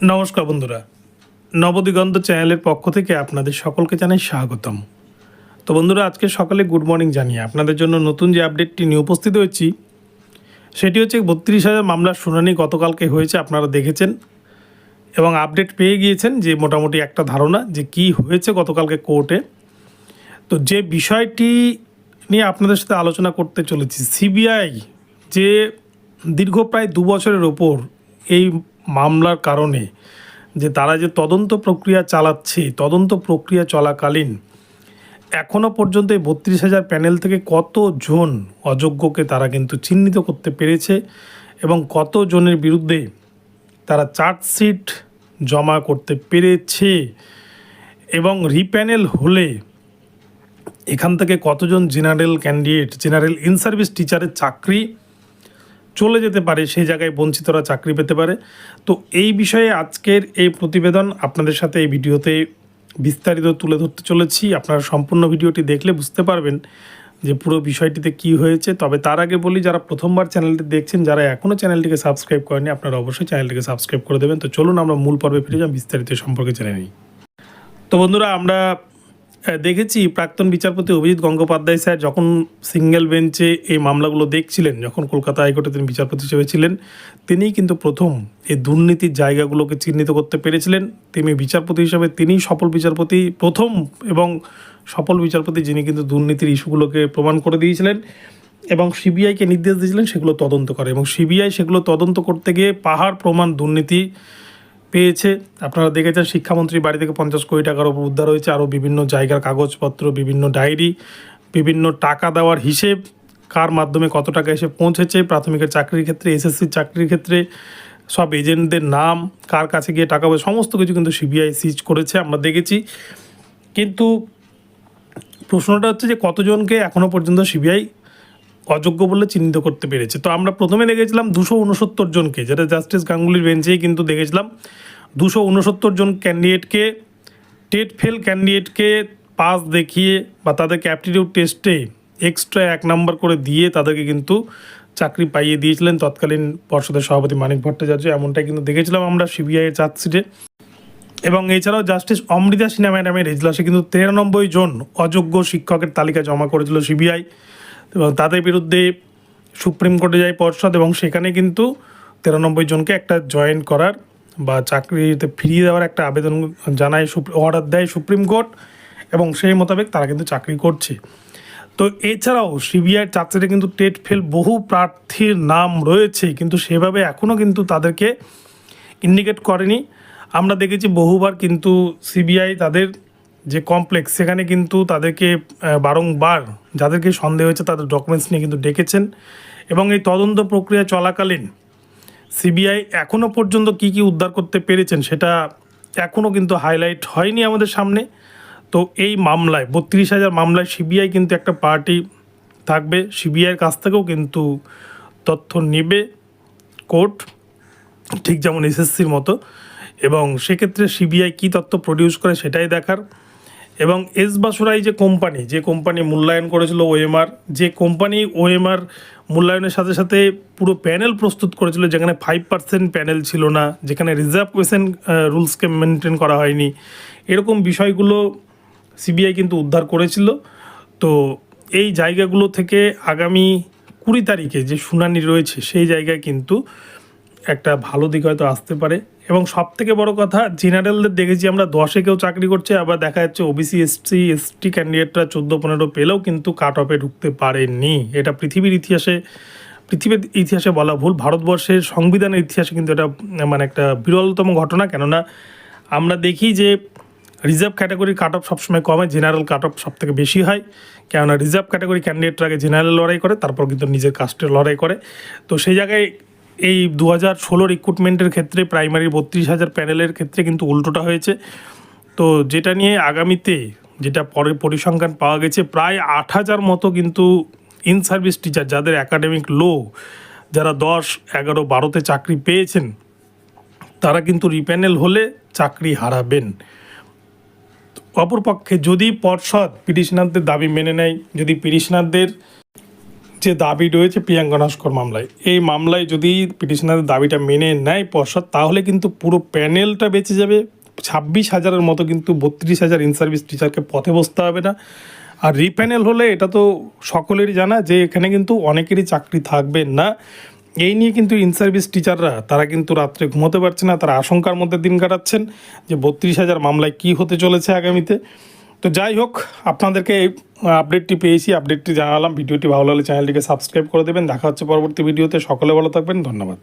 নমস্কার বন্ধুরা, নবদিগন্ত চ্যানেলের পক্ষ থেকে আপনাদের সকলকে জানাই স্বাগতম। তো বন্ধুরা, আজকে সকালে গুড মর্নিং জানিয়ে আপনাদের জন্য নতুন যে আপডেটটি নিয়ে উপস্থিত হয়েছি সেটি হচ্ছে 32,000 মামলার শুনানি গতকালকে হয়েছে, আপনারা দেখেছেন এবং আপডেট পেয়ে গিয়েছেন যে মোটামুটি একটা ধারণা যে কি হয়েছে গতকালকে কোর্টে। তো যে বিষয়টি নিয়ে আপনাদের সাথে আলোচনা করতে চলেছি, সিবিআই যে দীর্ঘ প্রায় 2 বছরের ওপর এই মামলার কারণে যে তারা যে তদন্ত প্রক্রিয়া চালাচ্ছে, তদন্ত প্রক্রিয়া চলাকালীন এখনও পর্যন্ত এই 32,000 প্যানেল থেকে কতজন অযোগ্যকে তারা কিন্তু চিহ্নিত করতে পেরেছে এবং কতজনের বিরুদ্ধে তারা চার্জশিট জমা করতে পেরেছে এবং রিপ্যানেল হলে এখান থেকে কতজন general candidate, general in service টিচারের চাকরি চলে যেতে পারে, সেই জায়গায় বঞ্চিতরা চাকরি পেতে পারে। তো এই বিষয়ে আজকের এই প্রতিবেদন আপনাদের সাথে এই ভিডিওতে বিস্তারিত তুলে ধরতে চলেছি। আপনারা সম্পূর্ণ ভিডিওটি দেখলে বুঝতে পারবেন যে পুরো বিষয়টিতে কি হয়েছে। তবে তার আগে বলি, যারা প্রথমবার চ্যানেলটি দেখছেন, যারা এখনও চ্যানেলটিকে সাবস্ক্রাইব করেনি, আপনারা অবশ্যই চ্যানেলটিকে সাবস্ক্রাইব করে দেবেন। তো চলুন আমরা মূল পর্বে ফিরে যাই, বিস্তারিত সম্পর্কে জেনে নিই। তো বন্ধুরা, আমরা দেখেছি প্রাক্তন বিচারপতি অভিজিৎ গঙ্গোপাধ্যায় স্যার যখন সিঙ্গেল বেঞ্চে এই মামলাগুলো দেখছিলেন, যখন কলকাতা হাইকোর্টে তিনি বিচারপতি হিসেবে ছিলেন, তিনিই কিন্তু প্রথম এই দুর্নীতির জায়গাগুলোকে চিহ্নিত করতে পেরেছিলেন। তিনি বিচারপতি হিসাবে তিনিই সফল বিচারপতি, প্রথম এবং সফল বিচারপতি যিনি কিন্তু দুর্নীতির ইস্যুগুলোকে প্রমাণ করে দিয়েছিলেন এবং সিবিআইকে নির্দেশ দিয়েছিলেন সেগুলো তদন্ত করে, এবং সিবিআই সেগুলো তদন্ত করতে গিয়ে পাহাড় প্রমাণ দুর্নীতি পেয়েছে। আপনারা দেখেছেন শিক্ষামন্ত্রীর বাড়ি থেকে 50 কোটি টাকার ওপর উদ্ধার হয়েছে, আরও বিভিন্ন জায়গার কাগজপত্র, বিভিন্ন ডায়েরি, বিভিন্ন টাকা দেওয়ার হিসেব, কার মাধ্যমে কত টাকা এসে পৌঁছেছে, প্রাথমিকের চাকরির ক্ষেত্রে, এসএসসির চাকরির ক্ষেত্রে সব এজেন্টদের নাম, কার কাছে গিয়ে টাকা পয়সা, সমস্ত কিছু কিন্তু সিবিআই সিজ করেছে, আমরা দেখেছি। কিন্তু প্রশ্নটা হচ্ছে যে কতজনকে এখনও পর্যন্ত সিবিআই অযোগ্য বলে চিহ্নিত করতে পেরেছে। তো আমরা প্রথমে দেখেছিলাম 269 জনকে, যেটা জাস্টিস গাঙ্গুলির বেঞ্চেই কিন্তু দেখেছিলাম 269 জন ক্যান্ডিডেটকে, টেট ফেল ক্যান্ডিডেটকে পাস দেখিয়ে বা তাদেরকে অ্যাপটিটিউড টেস্টে এক্সট্রা 1 নম্বর করে দিয়ে তাদেরকে কিন্তু চাকরি পাইয়ে দিয়েছিলেন তৎকালীন পর্ষদের সভাপতি মানিক ভট্টাচার্য, এমনটাই কিন্তু দেখেছিলাম আমরা সিবিআইয়ের চার্জশিটে। এবং এছাড়াও জাস্টিস অমৃতা সিনহা ম্যাডামের এজলাসে কিন্তু 93 জন অযোগ্য শিক্ষকের তালিকা জমা করেছিল সিবিআই এবং তাদের বিরুদ্ধে সুপ্রিম কোর্টে যায় পর্ষদ এবং সেখানে কিন্তু 93 জনকে একটা জয়েন করার বা চাকরিতে ফিরিয়ে দেওয়ার একটা আবেদন জানায়, অর্ডার দেয় সুপ্রিম কোর্ট এবং সেই মোতাবেক তারা কিন্তু চাকরি করছে। তো এছাড়াও সিবিআইয়ের চাকরিতে কিন্তু টেট ফেল বহু প্রার্থীর নাম রয়েছে, কিন্তু সেভাবে এখনও কিন্তু তাদেরকে ইন্ডিকেট করেনি। আমরা দেখেছি বহুবার কিন্তু সিবিআই তাদের যে কমপ্লেক্স, সেখানে কিন্তু তাদেরকে বারংবার যাদেরকে সন্দেহ হয়েছে তাদের ডকুমেন্টস নিয়ে কিন্তু ডেকেছেন এবং এই তদন্ত প্রক্রিয়া চলাকালীন সিবিআই এখনও পর্যন্ত কি কি উদ্ধার করতে পেরেছেন সেটা এখনও কিন্তু হাইলাইট হয়নি আমাদের সামনে। তো এই মামলায় 32,000 মামলায় সিবিআই কিন্তু একটা পার্টি থাকবে, সিবিআইয়ের কাছ থেকেও কিন্তু তথ্য নেবে কোর্ট, ঠিক যেমন এসএসসির মতো, এবং সেক্ষেত্রে সিবিআই কী তথ্য প্রডিউস করে সেটাই দেখার। এবং এস বাসুরাই যে কোম্পানি মূল্যায়ন করেছিল ওএমআর, যে কোম্পানি ওএমআর মূল্যায়নের সাথে সাথে পুরো প্যানেল প্রস্তুত করেছিল, যেখানে 5% প্যানেল ছিল না, যেখানে রিজার্ভেশন রুলসকে মেনটেন করা হয়নি, এরকম বিষয়গুলো সিবিআই কিন্তু উদ্ধার করেছিল। তো এই জায়গাগুলো থেকে আগামী 20 তারিখে যে শুনানি রয়েছে সেই জায়গায় কিন্তু একটা ভালো দিক হয়তো আসতে পারে। এবং সবথেকে বড় কথা, জেনারেলদের দেখেছি আমরা 10-এ কেউ চাকরি করছে, আবার দেখা যাচ্ছে ওবিসি এসটি ক্যান্ডিডেটরা 14-15 পেলেও কিন্তু কাট অফে ঢুকতে পারেনি। এটা পৃথিবীর ইতিহাসে বলা ভুল, ভারতবর্ষের সংবিধানের ইতিহাসে কিন্তু এটা মানে একটা বিরলতম ঘটনা। কেননা আমরা দেখি যে রিজার্ভ ক্যাটাগরির কাট অফ সবসময় কমে, জেনারেল কাট অফ সব থেকে বেশি হয়, কেননা রিজার্ভ ক্যাটাগরি ক্যান্ডিডেটরা আগে জেনারেল লড়াই করে, তারপর কিন্তু নিজের কাস্টের লড়াই করে। তো সেই জায়গায় এই 2016 রিক্রুটমেন্টের ক্ষেত্রে প্রাইমারির 32,000 প্যানেলের ক্ষেত্রে কিন্তু উল্টোটা হয়েছে। তো যেটা নিয়ে আগামীতে যেটা পরের পরিসংখ্যান পাওয়া গেছে, প্রায় 8,000 মতো কিন্তু ইন সার্ভিস টিচার যাদের একাডেমিক লো, যারা 10, 11, 12তে চাকরি পেয়েছেন, তারা কিন্তু রিপ্যানেল হলে চাকরি হারাবেন। অপরপক্ষে যদি পর্ষদ পিটিশনারদের দাবি মেনে নেয়, যদি পিটিশনারদের যে দাবি রয়েছে প্রিয়াঙ্কা নস্কর মামলায়, এই মামলায় যদি পিটিশনারের দাবিটা মেনে নেয় পর্ষদ, তাহলে কিন্তু পুরো প্যানেলটা বেঁচে যাবে। 26,000-এর মতো কিন্তু 32,000 ইন সার্ভিস টিচারকে পথে বসতে হবে না। আর রিপ্যানেল হলে এটা তো সকলেরই জানা যে এখানে কিন্তু অনেকেরই চাকরি থাকবে না। এই নিয়ে কিন্তু ইন সার্ভিস টিচাররা তারা কিন্তু রাত্রে ঘুমোতে পারছে না, তারা আশঙ্কার মধ্যে দিন কাটাচ্ছেন যে 32,000 মামলায় কী হতে চলেছে আগামীতে। তো যাই হোক, আপনাদেরকে এই আপডেটটি পেয়েছি, আপডেটটি জানালাম। ভিডিওটি ভালো লাগলে চ্যানেলটিকে সাবস্ক্রাইব করে দেবেন। দেখা হচ্ছে পরবর্তী ভিডিওতে। সকলে ভালো থাকবেন, ধন্যবাদ।